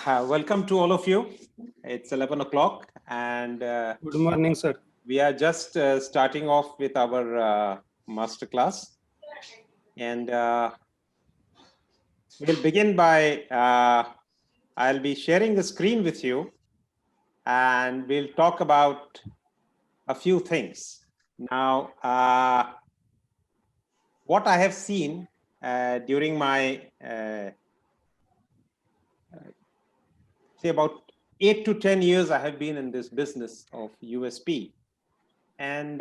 Welcome to all of you. It's 11 o'clock and Good morning, sir. we are just starting off with our masterclass. And we'll begin by, I'll be sharing the screen with you and we'll talk about a few things. Now, what I have seen during my, say about 8 to 10 years, I have been in this business of USP. And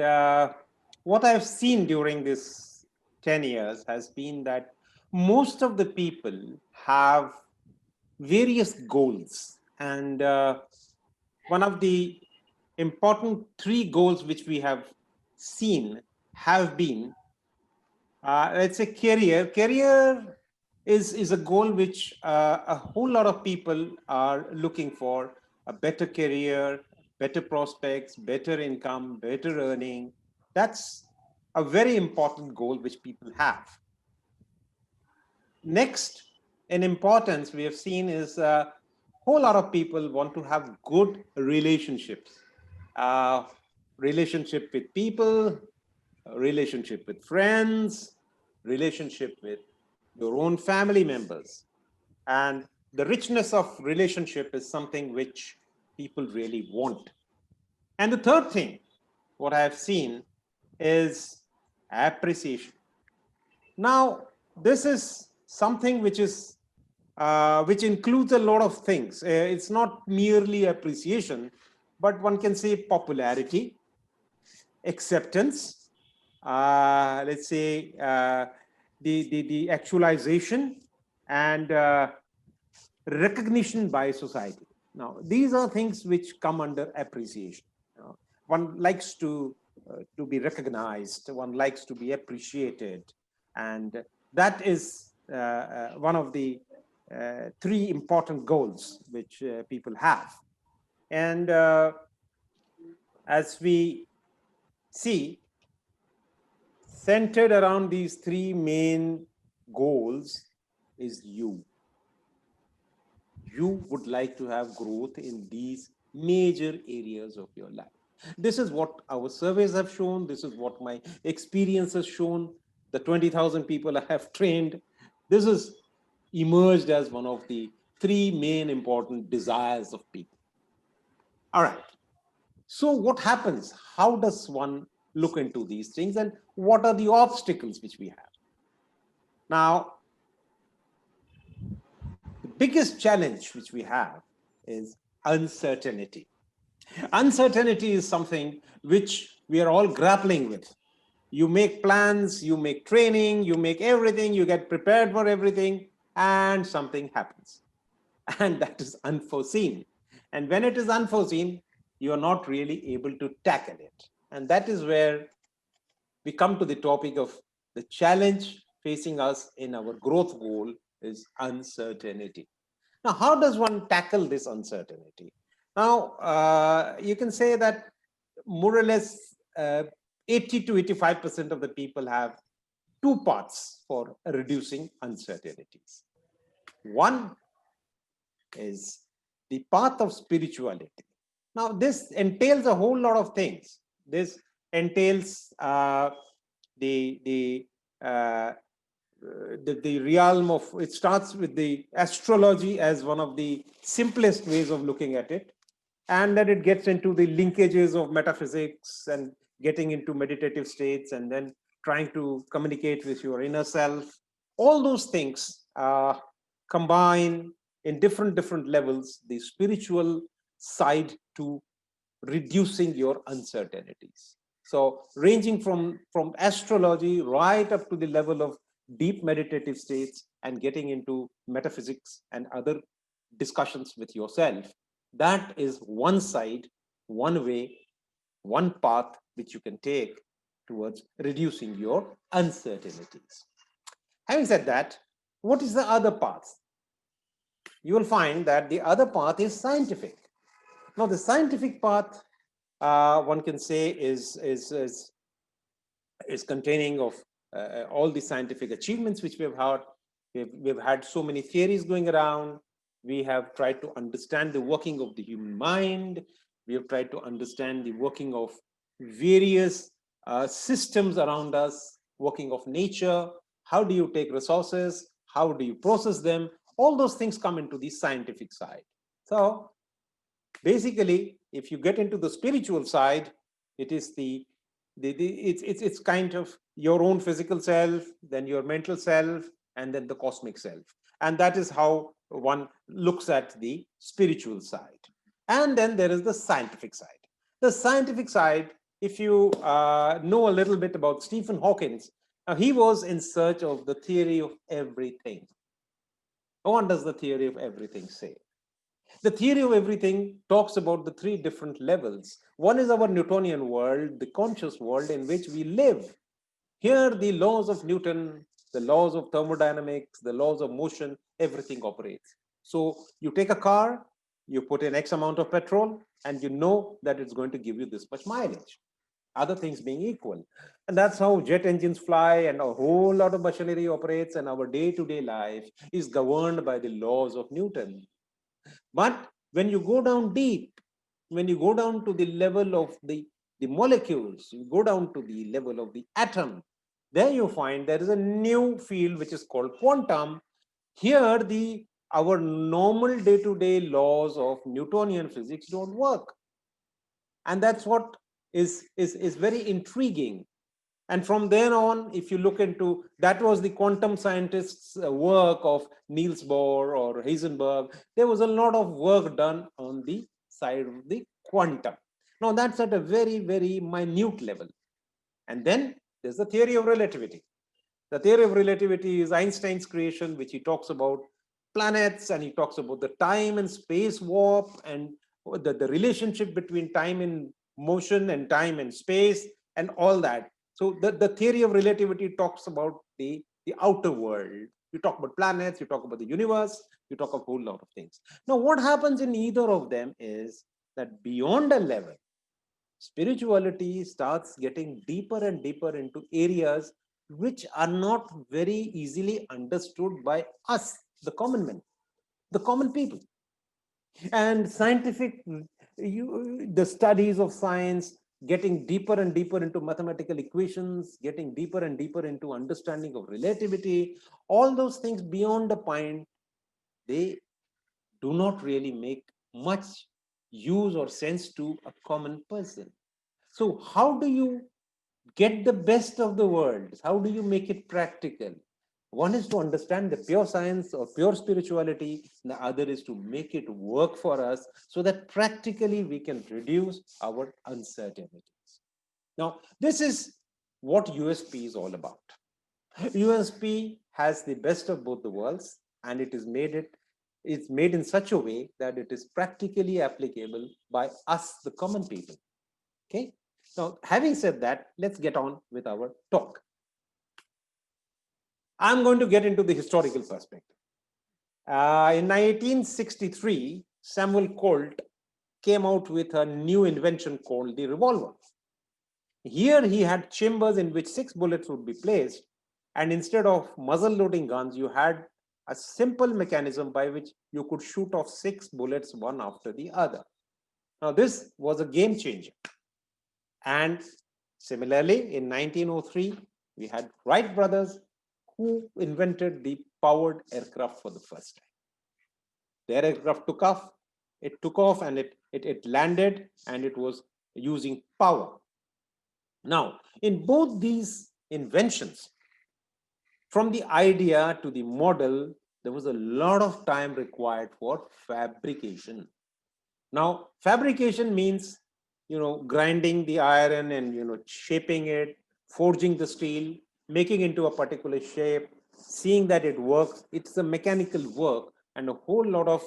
what I've seen during this 10 years has been that most of the people have various goals. And one of the important three goals which we have seen have been, let's say career. Career is a goal which a whole lot of people are looking for: a better career, better prospects, better income, better earning. That's a very important goal which people have. Next in importance we have seen is a whole lot of people want to have good relationships, relationship with people, relationship with friends, relationship with your own family members. And the richness of relationship is something which people really want. And the third thing, what I have seen is appreciation. Now, this is something which is which includes a lot of things. It's not merely appreciation, but one can say popularity, acceptance, let's say the actualization and recognition by society. Now, these are things which come under appreciation. One likes to be recognized, one likes to be appreciated, and that is one of the three important goals which people have. And as we see, centered around these three main goals is you. You would like to have growth in these major areas of your life. This is what our surveys have shown. This is what my experience has shown. The 20,000 people I have trained, this is emerged as one of the three main important desires of people. All right. So what happens? How does one look into these things, and what are the obstacles which we have? Now, the biggest challenge which we have is uncertainty. Uncertainty is something which we are all grappling with. You make plans, you make training, you make everything, you get prepared for everything, and something happens. And that is unforeseen. And when it is unforeseen, you are not really able to tackle it. And that is where we come to the topic of the challenge facing us in our growth goal is uncertainty. Now, how does one tackle this uncertainty? Now, you can say that more or less 80 to 85% of the people have two paths for reducing uncertainties. One is the path of spirituality. Now, this entails a whole lot of things. This entails the realm of, it starts with the astrology as one of the simplest ways of looking at it, and then it gets into the linkages of metaphysics and getting into meditative states and then trying to communicate with your inner self. All those things combine in different levels the spiritual side to reducing your uncertainties. So ranging from astrology right up to the level of deep meditative states and getting into metaphysics and other discussions with yourself, that is one side, one way, one path which you can take towards reducing your uncertainties. Having said that, what is the other path? You will find that the other path is scientific. Now, the scientific path, one can say, is containing of all the scientific achievements which we've had. We've had so many theories going around. We have tried to understand the working of the human mind. We have tried to understand the working of various systems around us, working of nature. How do you take resources? How do you process them? All those things come into the scientific side. So basically, if you get into the spiritual side, it is it's kind of your own physical self, then your mental self, and then the cosmic self. And that is how one looks at the spiritual side. And then there is the scientific side. The scientific side, if you know a little bit about Stephen Hawking, he was in search of the theory of everything. What does the theory of everything say? The theory of everything talks about the three different levels. One is our Newtonian world, the conscious world in which we live. Here, the laws of Newton, the laws of thermodynamics, the laws of motion, everything operates. So you take a car, you put in X amount of petrol, and you know that it's going to give you this much mileage, other things being equal. And that's how jet engines fly, and a whole lot of machinery operates, and our day-to-day life is governed by the laws of Newton. But when you go down deep, when you go down to the level of the molecules, you go down to the level of the atom, there you find there is a new field which is called quantum. Here, our normal day-to-day laws of Newtonian physics don't work. And that's what is very intriguing. And from there on, if you look into, that was the quantum scientists' work of Niels Bohr or Heisenberg. There was a lot of work done on the side of the quantum. Now that's at a very, very minute level. And then there's the theory of relativity. The theory of relativity is Einstein's creation, which he talks about planets, and he talks about the time and space warp, and the relationship between time in motion and time and space and all that. So the theory of relativity talks about the outer world. You talk about planets, you talk about the universe, you talk a whole lot of things. Now, what happens in either of them is that beyond a level, spirituality starts getting deeper and deeper into areas which are not very easily understood by us, the common men, the common people. And the studies of science, getting deeper and deeper into mathematical equations, getting deeper and deeper into understanding of relativity, all those things beyond a point, they do not really make much use or sense to a common person. So how do you get the best of the worlds? How do you make it practical? One is to understand the pure science or pure spirituality, and the other is to make it work for us so that practically we can reduce our uncertainties. Now, this is what USP is all about. USP has the best of both the worlds, and it's made in such a way that it is practically applicable by us, the common people. Okay. Now, having said that, let's get on with our talk. I'm going to get into the historical perspective. In 1963, Samuel Colt came out with a new invention called the revolver. Here he had chambers in which 6 bullets would be placed, and instead of muzzle loading guns, you had a simple mechanism by which you could shoot off 6 bullets one after the other. Now, this was a game changer. And similarly, in 1903, we had Wright brothers who invented the powered aircraft for the first time. Their aircraft took off, and it landed, and it was using power. Now, in both these inventions, from the idea to the model, there was a lot of time required for fabrication. Now, fabrication means, grinding the iron and, shaping it, forging the steel, making into a particular shape, seeing that it works. It's a mechanical work, and a whole lot of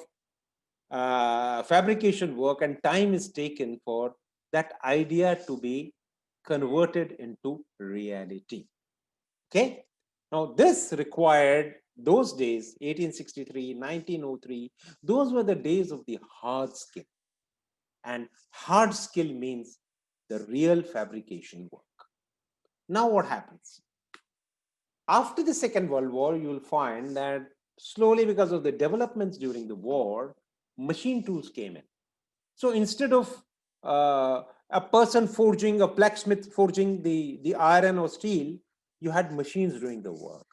fabrication work and time is taken for that idea to be converted into reality. Okay. Now, this required those days, 1863, 1903, those were the days of the hard skill. And hard skill means the real fabrication work. Now, what happens? After the Second World War, you will find that slowly because of the developments during the war, machine tools came in. So instead of a person forging, a blacksmith forging the iron or steel, you had machines doing the work.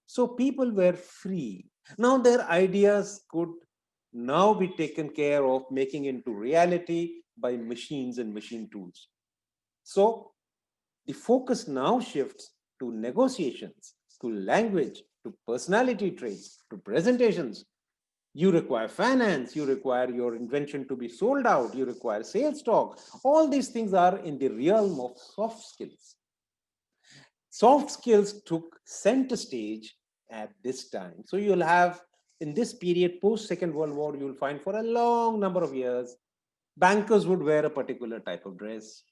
So people were free. Now their ideas could now be taken care of, making into reality by machines and machine tools. So the focus now shifts to negotiations, to language, to personality traits, to presentations. You require finance, you require your invention to be sold out, you require sales talk. All these things are in the realm of soft skills. Soft skills took center stage at this time. So you'll have, in this period, post Second World War, you'll find for a long number of years, bankers would wear a particular type of dress.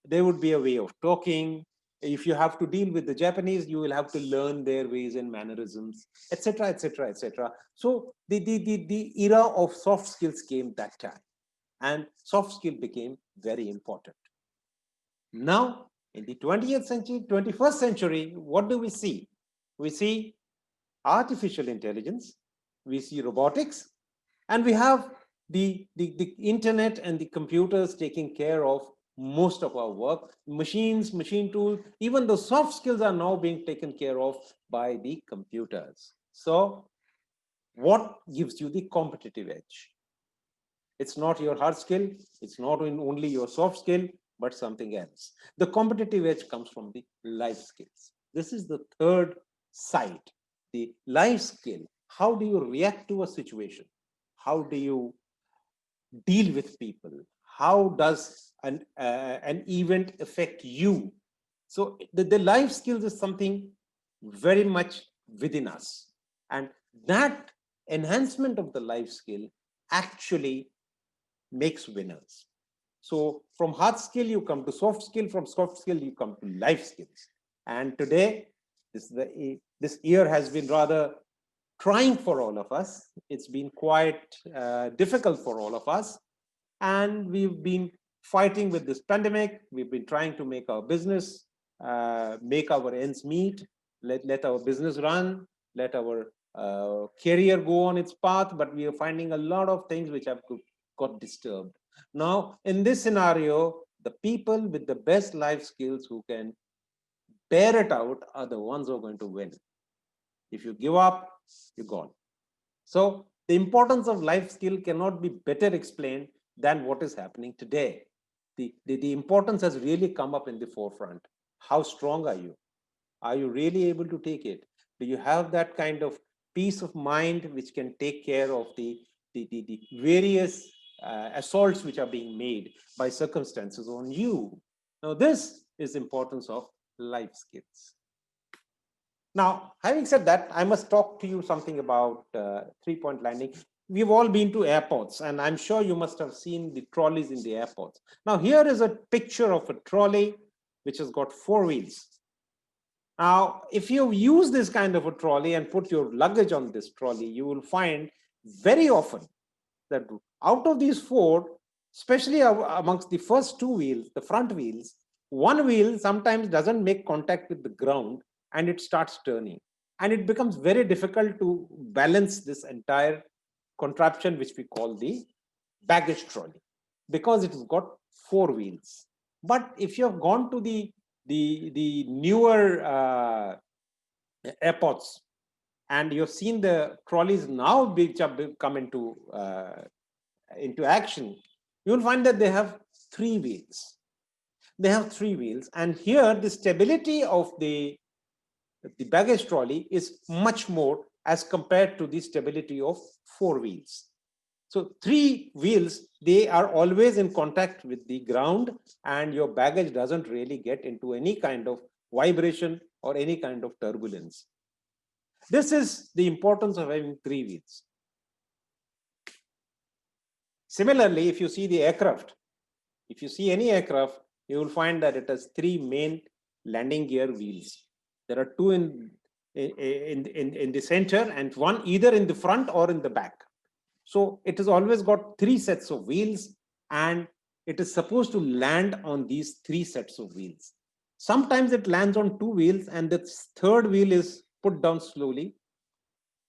There would be a way of talking. If you have to deal with the Japanese, you will have to learn their ways and mannerisms, etc., etc., etc. So the era of soft skills came that time, and soft skill became very important. Now, in the 20th century, 21st century, what do we see? We see artificial intelligence, we see robotics, and we have the internet and the computers taking care of most of our work. Machines, machine tools, even the soft skills are now being taken care of by the computers. So what gives you the competitive edge? It's not your hard skill, it's not only your soft skill, but something else. The competitive edge comes from the life skills. This is the third side, the life skill. How do you react to a situation? How do you deal with people? How does an event affect you? So the life skills is something very much within us. And that enhancement of the life skill actually makes winners. So from hard skill, you come to soft skill. From soft skill, you come to life skills. And today, this year has been rather trying for all of us. It's been quite difficult for all of us. And we've been fighting with this pandemic. We've been trying to make our business, make our ends meet, let our business run, let our career go on its path. But we are finding a lot of things which have got disturbed. Now, in this scenario, the people with the best life skills who can bear it out are the ones who are going to win. If you give up, you're gone. So the importance of life skill cannot be better explained than what is happening today. The importance has really come up in the forefront. How strong are you? Are you really able to take it? Do you have that kind of peace of mind which can take care of the various assaults which are being made by circumstances on you? Now, this is the importance of life skills. Now, having said that, I must talk to you something about three-point landing. We've all been to airports, and I'm sure you must have seen the trolleys in the airports. Now, here is a picture of a trolley which has got 4 wheels. Now, if you use this kind of a trolley and put your luggage on this trolley, you will find very often that out of these 4, especially amongst the first 2 wheels, the front wheels, one wheel sometimes doesn't make contact with the ground and it starts turning. And it becomes very difficult to balance this entire contraption, which we call the baggage trolley, because it has got 4 wheels. But if you have gone to the newer airports and you've seen the trolleys now which have come into action, you'll find that they have 3 wheels. They have 3 wheels, and here the stability of the baggage trolley is much more as compared to the stability of 4 wheels. So 3 wheels, they are always in contact with the ground, and your baggage doesn't really get into any kind of vibration or any kind of turbulence. This is the importance of having 3 wheels. Similarly, if you see the aircraft, if you see any aircraft, you will find that it has 3 main landing gear wheels. There are 2 in the center and 1 either in the front or in the back. So it has always got 3 sets of wheels, and it is supposed to land on these 3 sets of wheels. Sometimes it lands on 2 wheels and the third wheel is put down slowly.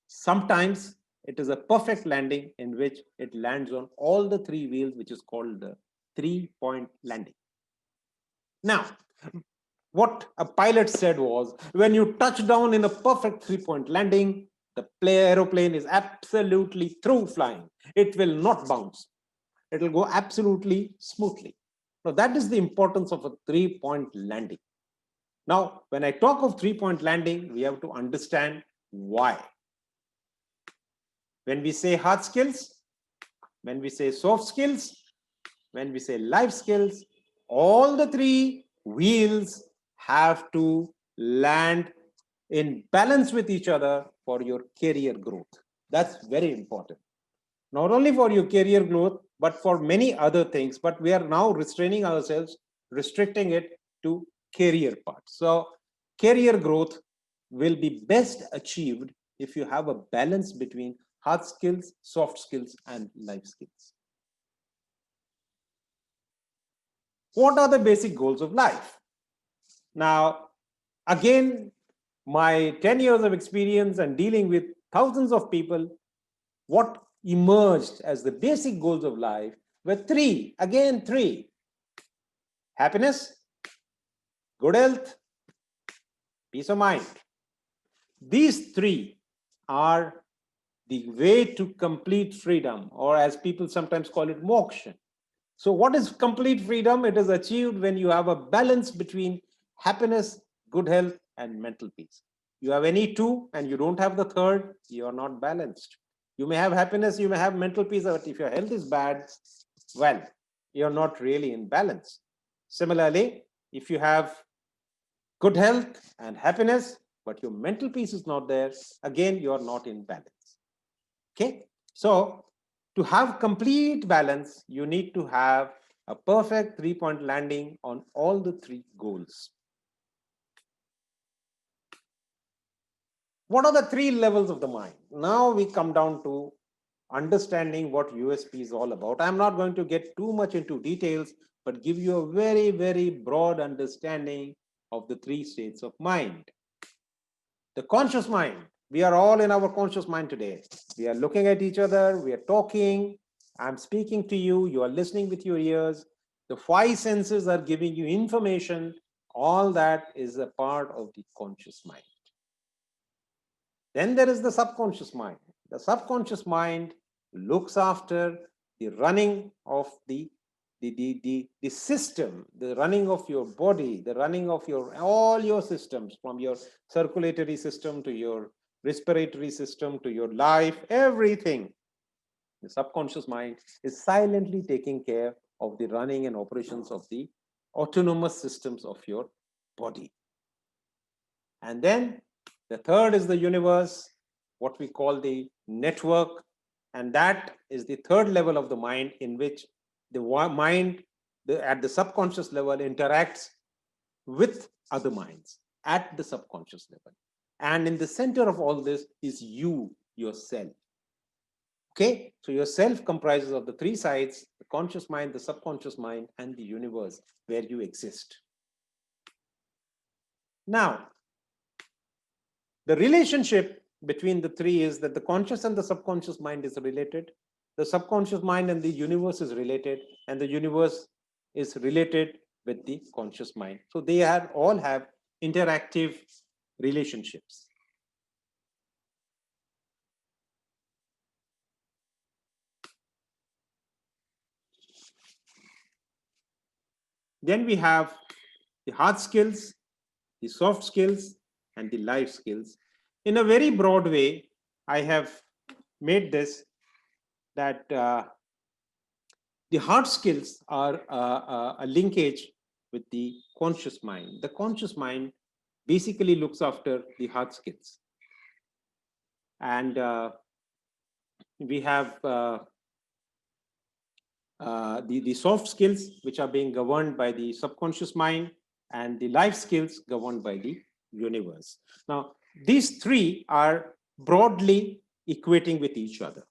Sometimes it is a perfect landing in which it lands on all the three wheels, which is called the 3-point landing. Now, what a pilot said was, when you touch down in a perfect 3-point landing, the aeroplane is absolutely through flying. It will not bounce. It will go absolutely smoothly. Now, that is the importance of a 3-point landing. Now, when I talk of 3-point landing, we have to understand why. When we say hard skills, when we say soft skills, when we say life skills, all the three wheels have to land in balance with each other for your career growth. That's very important. Not only for your career growth, but for many other things. But we are now restraining ourselves, restricting it to career part. So career growth will be best achieved if you have a balance between hard skills, soft skills, and life skills. What are the basic goals of life? Now, again, my 10 years of experience and dealing with thousands of people, what emerged as the basic goals of life were three. Again, three: happiness, good health, peace of mind. These three are the way to complete freedom, or as people sometimes call it, moksha. So what is complete freedom? It is achieved when you have a balance between happiness, good health, and mental peace. You have any two and you don't have the third, you are not balanced. You may have happiness, you may have mental peace, but if your health is bad, well, you're not really in balance. Similarly, if you have good health and happiness, but your mental peace is not there, again, you're not in balance. Okay, so to have complete balance, you need to have a perfect 3-point landing on all the three goals. What are the three levels of the mind? Now we come down to understanding what USP is all about. I'm not going to get too much into details, but give you a very, very broad understanding of the three states of mind. The conscious mind. We are all in our conscious mind today. We are looking at each other, we are talking, I'm speaking to you, you are listening with your ears. The five senses are giving you information. All that is a part of the conscious mind. Then there is the subconscious mind. The subconscious mind looks after the running of the system, the running of your body, the running of all your systems, from your circulatory system to your respiratory system to your life, everything. The subconscious mind is silently taking care of the running and operations of the autonomous systems of your body. And then the third is the universe, what we call the network, and that is the third level of the mind, in which the mind at the subconscious level interacts with other minds at the subconscious level. And in the center of all this is you, yourself. Okay, so yourself comprises of the three sides: the conscious mind, the subconscious mind, and the universe where you exist. Now, the relationship between the three is that the conscious and the subconscious mind is related. The subconscious mind and the universe is related, and the universe is related with the conscious mind. So they all have interactive relationships. Then we have the hard skills, the soft skills, and the life skills. In a very broad way, I have made this that the hard skills are a linkage with the conscious mind. The conscious mind basically looks after the hard skills. And we have the soft skills, which are being governed by the subconscious mind, and the life skills governed by the universe. Now, these three are broadly equating with each other.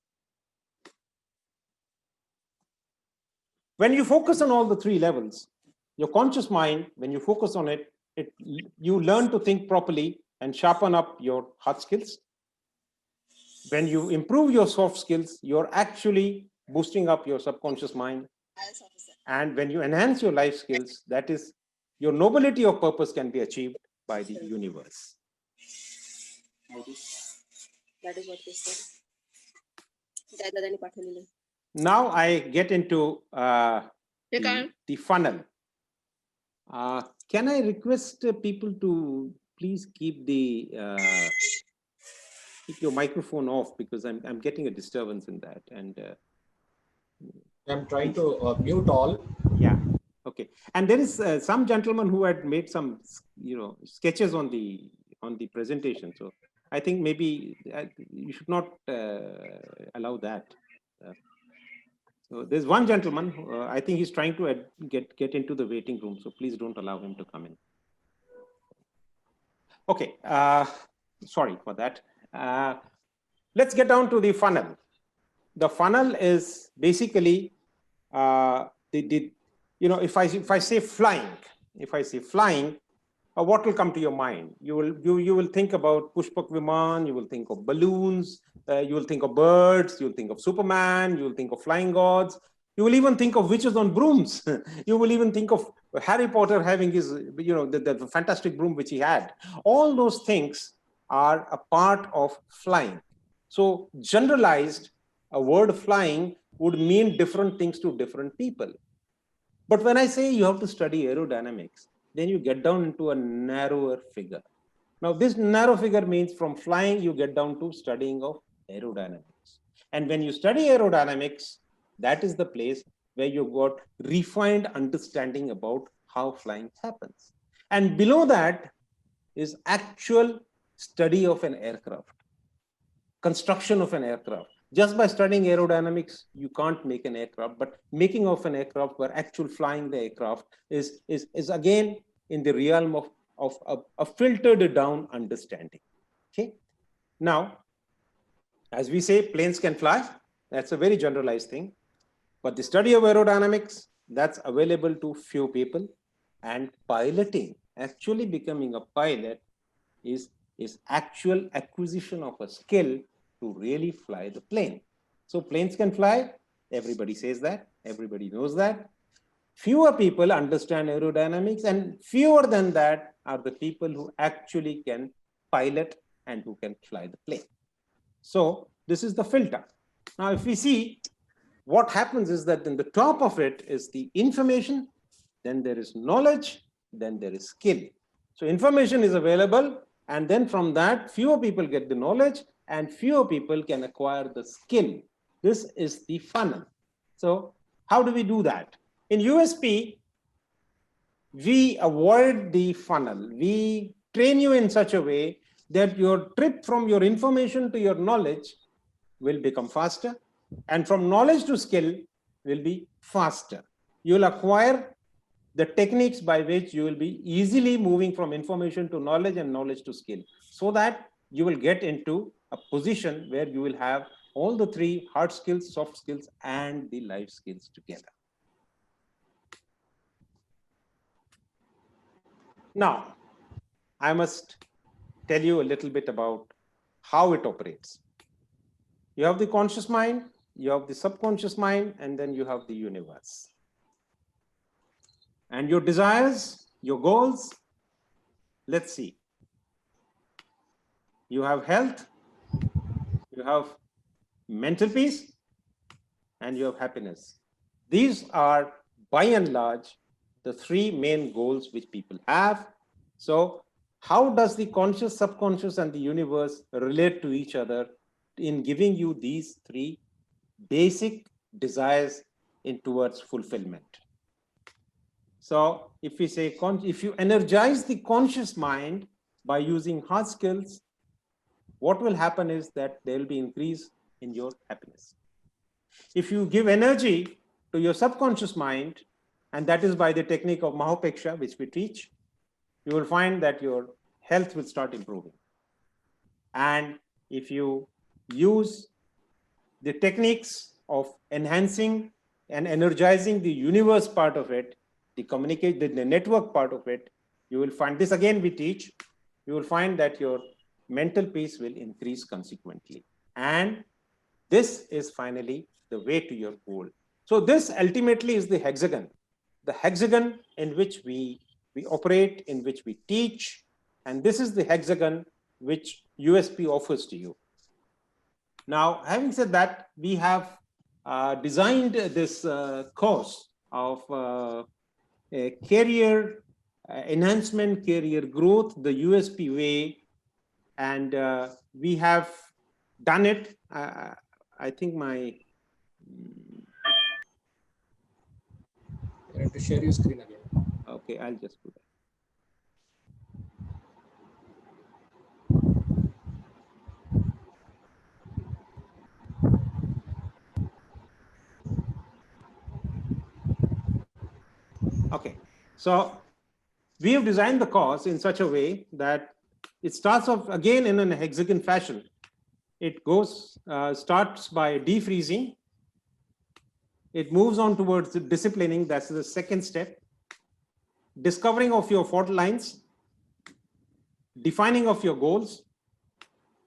When you focus on all the three levels, your conscious mind, when you focus on it, you learn to think properly and sharpen up your hard skills. When you improve your soft skills, you're actually boosting up your subconscious mind. And when you enhance your life skills, that is, your nobility of purpose can be achieved by the universe. That is what they said. Now I get into the funnel. Can I request people to please keep your microphone off, because I'm getting a disturbance in that, and I'm trying to mute all. Yeah. Okay. And there is some gentleman who had made some, sketches on the presentation. So I think maybe you should not allow that. So there's one gentleman. I think he's trying to get into the waiting room. So please don't allow him to come in. Okay. Sorry for that. Let's get down to the funnel. The funnel is basically if I say flying, what will come to your mind? You will think about Pushpak Viman, you will think of balloons, you will think of birds, you will think of Superman, you will think of flying gods, you will even think of witches on brooms. You will even think of Harry Potter having his, the fantastic broom which he had. All those things are a part of flying. So generalized, a word flying would mean different things to different people. But when I say you have to study aerodynamics, then you get down into a narrower figure. Now, this narrow figure means from flying, you get down to studying of aerodynamics. And when you study aerodynamics, that is the place where you got refined understanding about how flying happens. And below that is actual study of an aircraft, construction of an aircraft. Just by studying aerodynamics, you can't make an aircraft, but making of an aircraft, where actual flying the aircraft is again in the realm of a filtered down understanding. Okay. Now, as we say, planes can fly. That's a very generalized thing. But the study of aerodynamics, that's available to few people. And piloting, actually becoming a pilot, is actual acquisition of a skill to really fly the plane. So planes can fly. Everybody says that. Everybody knows that. Fewer people understand aerodynamics, and fewer than that are the people who actually can pilot and who can fly the plane. So this is the filter. Now, if we see, what happens is that in the top of it is the information, then there is knowledge, then there is skill. So information is available, and then from that, fewer people get the knowledge and fewer people can acquire the skill. This is the funnel. So how do we do that? In USP, we avoid the funnel. We train you in such a way that your trip from your information to your knowledge will become faster, and from knowledge to skill will be faster. You'll acquire the techniques by which you will be easily moving from information to knowledge and knowledge to skill, so that you will get into a position where you will have all the three: hard skills, soft skills, and the life skills together. Now, I must tell you a little bit about how it operates. You have the conscious mind, you have the subconscious mind, and then you have the universe. And your desires, your goals, let's see. You have health, you have mental peace, and you have happiness. These are, by and large, the three main goals which people have. So how does the conscious, subconscious, and the universe relate to each other in giving you these three basic desires in towards fulfillment? So if we say, if you energize the conscious mind by using hard skills, what will happen is that there will be increase in your happiness. If you give energy to your subconscious mind, and that is by the technique of Mahopeksha, which we teach, you will find that your health will start improving. And if you use the techniques of enhancing and energizing the universe part of it, the network part of it, you will find this, again we teach, you will find that your mental peace will increase consequently. And this is finally the way to your goal. So this ultimately is the hexagon in which we operate, in which we teach. And this is the hexagon which USP offers to you. Now, having said that, we have designed this course of a career enhancement, career growth, the USP way, and we have done it. I think my You have to share your screen again. okay, I'll just do that. Okay, so we have designed the course in such a way that it starts off again in an hexagon fashion. It goes, starts by defreezing. It moves on towards disciplining, that's the second step. Discovering of your fault lines, defining of your goals,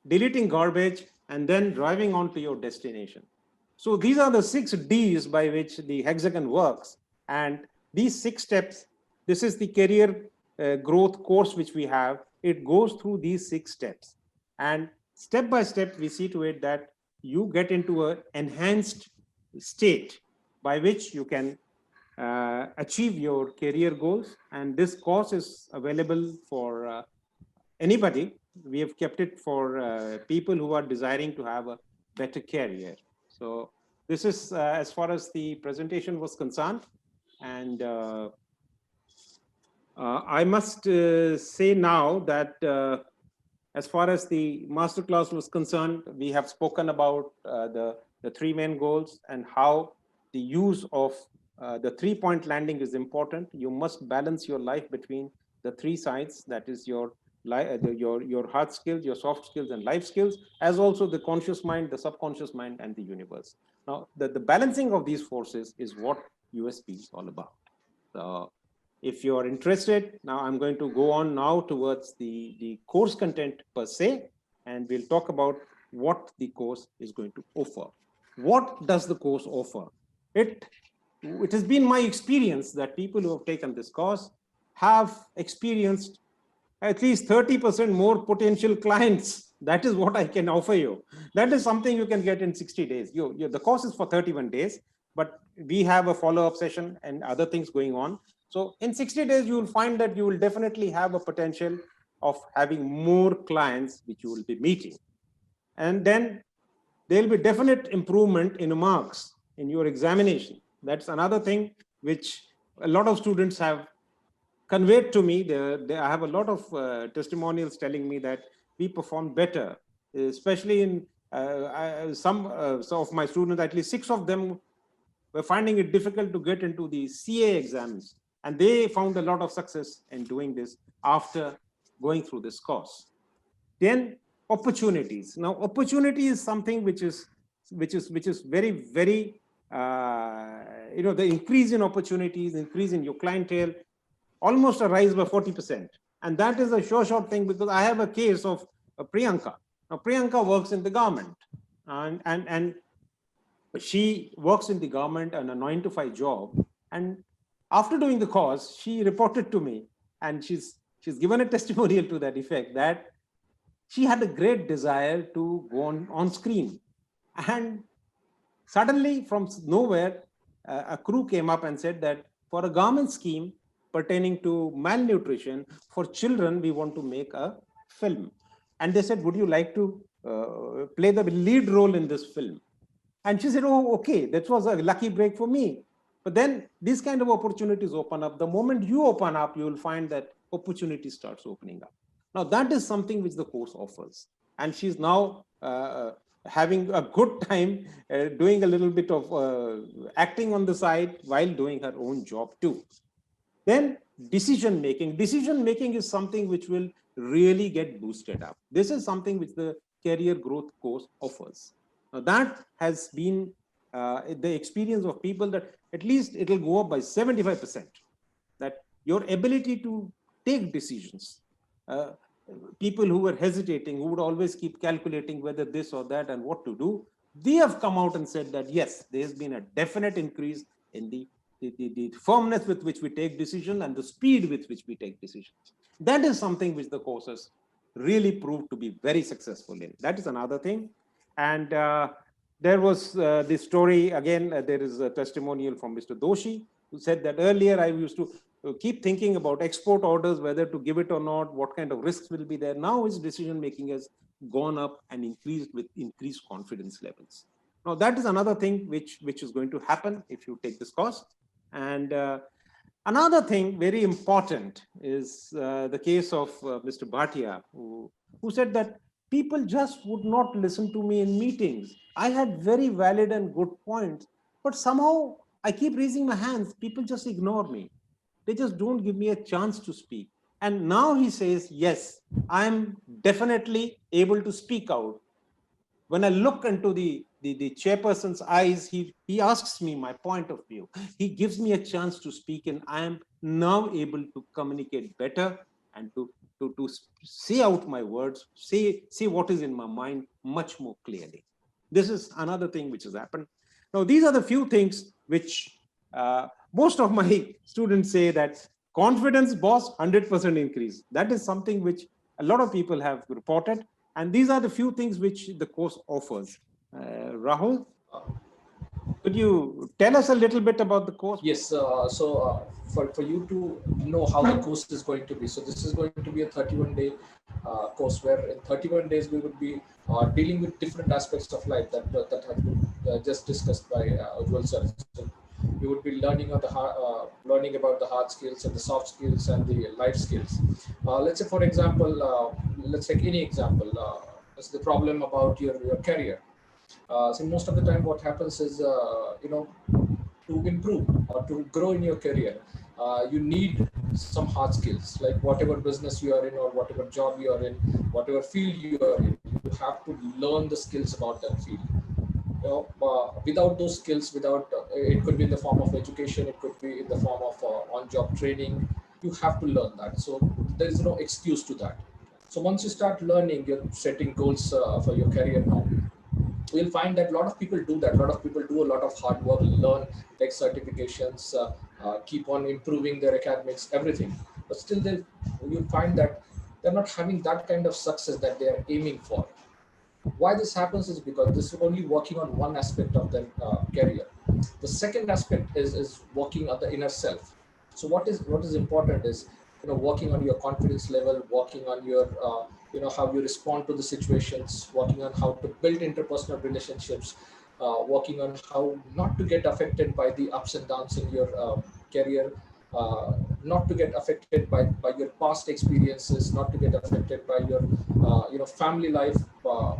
deleting garbage, and then driving on to your destination. So these are the 6 Ds by which the hexagon works. And these 6 steps, this is the career growth course which we have. It goes through these 6 steps. And step by step, we see to it that you get into an enhanced state by which you can achieve your career goals. And this course is available for anybody. We have kept it for people who are desiring to have a better career. So this is as far as the presentation was concerned. And I must say now that as far as the masterclass was concerned, we have spoken about the 3 main goals and how the use of the 3-point landing is important. You must balance your life between the 3 sides, that is your hard skills, your soft skills, and life skills, as also the conscious mind, the subconscious mind, and the universe. Now, the balancing of these forces is what USP is all about. So if you are interested, now I'm going to go on now towards the course content per se, and we'll talk about what the course is going to offer. What does the course offer? It has been my experience that people who have taken this course have experienced at least 30% more potential clients. That is what I can offer you. That is something you can get in 60 days. The course is for 31 days, but we have a follow-up session and other things going on. So in 60 days, you will find that you will definitely have a potential of having more clients which you will be meeting. And then there will be definite improvement in marks in your examination. That's another thing which a lot of students have conveyed to me. I have a lot of testimonials telling me that we performed better, especially in some of my students, at least 6 of them were finding it difficult to get into the CA exams. And they found a lot of success in doing this after going through this course. Then opportunities. Now, opportunity is something which is very, very, the increase in opportunities, increase in your clientele, almost a rise by 40%. And that is a short thing, because I have a case of Priyanka. Now, Priyanka works in the government, and she works in the government on a 9-to-5 job. And after doing the course, she reported to me, and she's given a testimonial to that effect, that she had a great desire to go on screen. And suddenly, from nowhere, a crew came up and said that for a government scheme pertaining to malnutrition for children, we want to make a film. And they said, would you like to play the lead role in this film? And she said, oh, okay, that was a lucky break for me. But then these kind of opportunities open up. The moment you open up, you will find that opportunity starts opening up. Now, that is something which the course offers. And she's now having a good time doing a little bit of acting on the side while doing her own job too. Then decision making. Decision making is something which will really get boosted up. This is something which the career growth course offers. Now, that has been the experience of people, that at least it will go up by 75%. That your ability to take decisions, people who were hesitating, who would always keep calculating whether this or that and what to do, they have come out and said that yes, there's been a definite increase in the firmness with which we take decisions and the speed with which we take decisions. That is something which the courses really proved to be very successful in. That is another thing. And there was the story again, there is a testimonial from Mr. Doshi, who said that earlier I used to keep thinking about export orders, whether to give it or not, what kind of risks will be there. Now his decision making has gone up and increased with increased confidence levels. Now that is another thing which is going to happen if you take this course. And another thing very important is the case of Mr. Bhatia, who said that people just would not listen to me in meetings. I had very valid and good points, but somehow I keep raising my hands. People just ignore me. They just don't give me a chance to speak. And now he says, yes, I'm definitely able to speak out. When I look into the chairperson's eyes, he asks me my point of view. He gives me a chance to speak, and I am now able to communicate better and to say out my words, say what is in my mind much more clearly. This is another thing which has happened. Now, these are the few things which most of my students say that confidence, boss, 100% increase. That is something which a lot of people have reported. And these are the few things which the course offers. Rahul, could you tell us a little bit about the course? Yes, so for you to know how the course is going to be, so this is going to be a 31-day course where in 31 days we would be dealing with different aspects of life that have been just discussed by Ujjwal sir. So we would be learning about the hard skills and the soft skills and the life skills. Let's say, for example, let's take any example. It's the problem about your career. So most of the time what happens is, to improve or to grow in your career, you need some hard skills, like whatever business you are in or whatever job you are in, whatever field you are in, you have to learn the skills about that field. Without those skills, it could be in the form of education, it could be in the form of on-job training, you have to learn that. So there is no excuse to that. So once you start learning, you're setting goals for your career now. You'll find that a lot of people do that. A lot of people do a lot of hard work, learn, take certifications, keep on improving their academics, everything. But still, you'll find that they're not having that kind of success that they are aiming for. Why this happens is because this is only working on one aspect of their career. The second aspect is working on the inner self. So what is important is, working on your confidence level, working on your how you respond to the situations, working on how to build interpersonal relationships, working on how not to get affected by the ups and downs in your career, not to get affected by your past experiences, not to get affected by your family life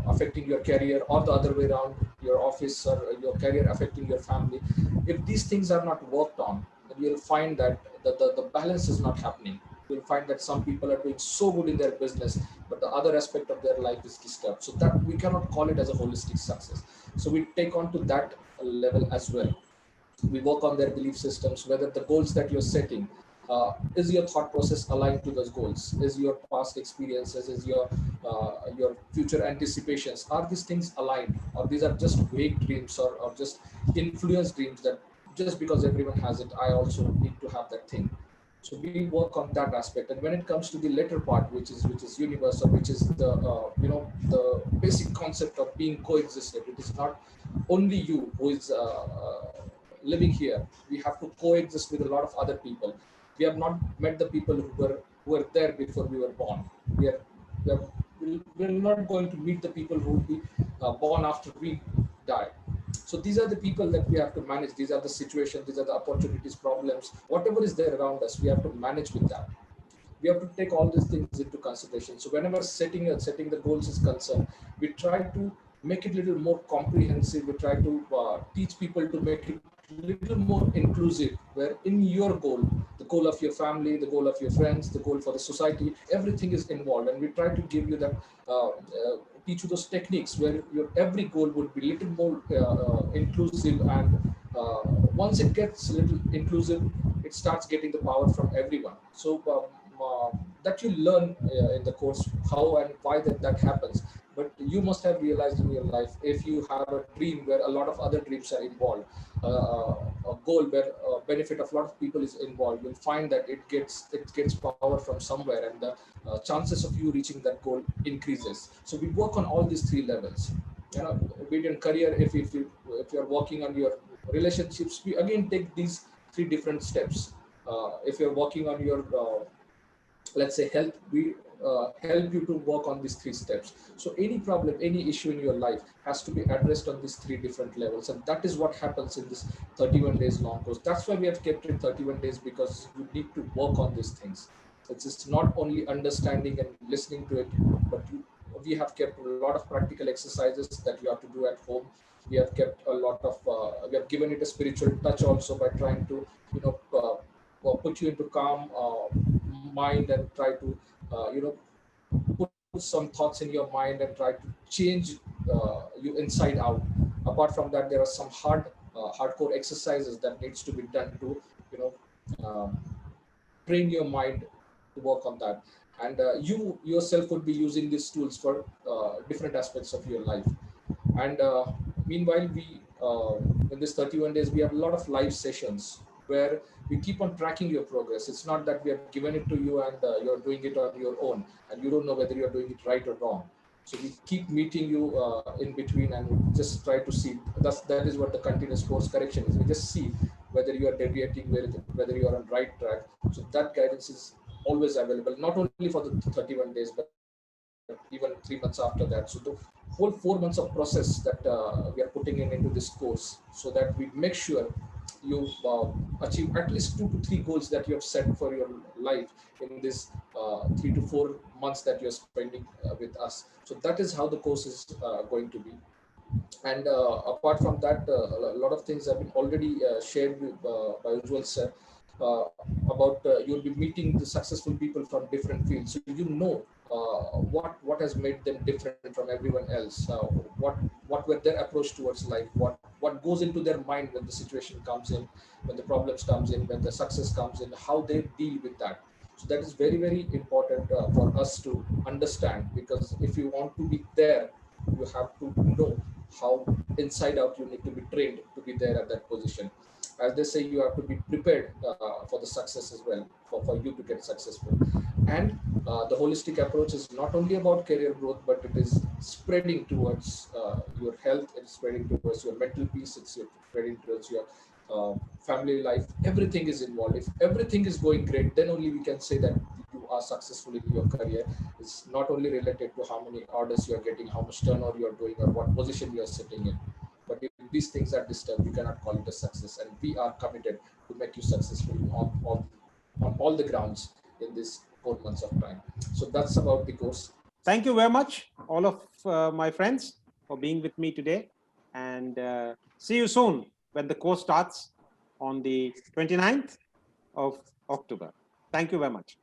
affecting your career, or the other way around, your office or your career affecting your family. If these things are not worked on, then you'll find that the balance is not happening. You'll find that some people are doing so good in their business, but the other aspect of their life is disturbed. So that we cannot call it as a holistic success. So we take on to that level as well. We work on their belief systems, whether the goals that you're setting, is your thought process aligned to those goals? Is your past experiences, is your future anticipations, are these things aligned, or these are just vague dreams, or just influence dreams that just because everyone has it, I also need to have that thing. So we work on that aspect. And when it comes to the latter part, which is universal, which is the the basic concept of being coexistent. It is not only you who is living here. We have to coexist with a lot of other people. We have not met the people who were there before we were born. We're not going to meet the people who will be born after we die. So these are the people that we have to manage. These are the situations, these are the opportunities, problems, whatever is there around us, we have to manage with that. We have to take all these things into consideration. So whenever setting the goals is concerned, we try to make it a little more comprehensive. We try to teach people to make it a little more inclusive, where in your goal, the goal of your family, the goal of your friends, the goal for the society, everything is involved. And we try to give you that, teach you those techniques where your every goal would be a little more inclusive. And once it gets a little inclusive, it starts getting the power from everyone. So that you learn in the course, how and why that happens. But you must have realized in your life, if you have a dream where a lot of other dreams are involved, a goal where benefit of a lot of people is involved, you'll find that it gets power from somewhere, and the chances of you reaching that goal increases. So we work on all these three levels. You know, be it in career, if you're working on your relationships, we again take these three different steps. If you're working on your let's say health, we help you to work on these three steps. So any problem, any issue in your life has to be addressed on these three different levels, and that is what happens in this 31 days long course. That's why we have kept it 31 days, because you need to work on these things. It's just not only understanding and listening to it, but we have kept a lot of practical exercises that you have to do at home. We have kept a lot of we have given it a spiritual touch also, by trying to, you know, put you into calm mind, and try to put some thoughts in your mind and try to change you inside out. Apart from that, there are some hardcore exercises that needs to be done to, you know, train your mind to work on that. And you yourself would be using these tools for different aspects of your life. And meanwhile, we in this 31 days, we have a lot of live sessions where we keep on tracking your progress. It's not that we have given it to you and you're doing it on your own, and you don't know whether you're doing it right or wrong. So we keep meeting you in between, and we just try to see. That is what the continuous course correction is. We just see whether you are deviating, whether you are on right track. So that guidance is always available, not only for the 31 days, but even 3 months after that. So the whole 4 months of process that we are putting into this course, so that we make sure you achieve at least 2 to 3 goals that you have set for your life in this 3 to 4 months that you're spending with us. So that is how the course is going to be. And apart from that, a lot of things have been already shared by Ujjwal sir, uh, about you'll be meeting the successful people from different fields, so you know what has made them different from everyone else. What were their approach towards life? What goes into their mind when the situation comes in, when the problems comes in, when the success comes in, how they deal with that. So that is very, very important for us to understand, because if you want to be there, you have to know how inside out you need to be trained to be there at that position. As they say, you have to be prepared for the success as well, for you to get successful. And the holistic approach is not only about career growth, but it is spreading towards your health, it's spreading towards your mental peace, it's spreading towards your family life. Everything is involved. If everything is going great, then only we can say that you are successful in your career. It's not only related to how many orders you are getting, how much turnover you are doing, or what position you are sitting in. But if these things are disturbed, you cannot call it a success. And we are committed to make you successful on all the grounds in this 4 months of time. So that's about the course. Thank you very much, all of my friends, for being with me today. And see you soon when the course starts on the 29th of October. Thank you very much.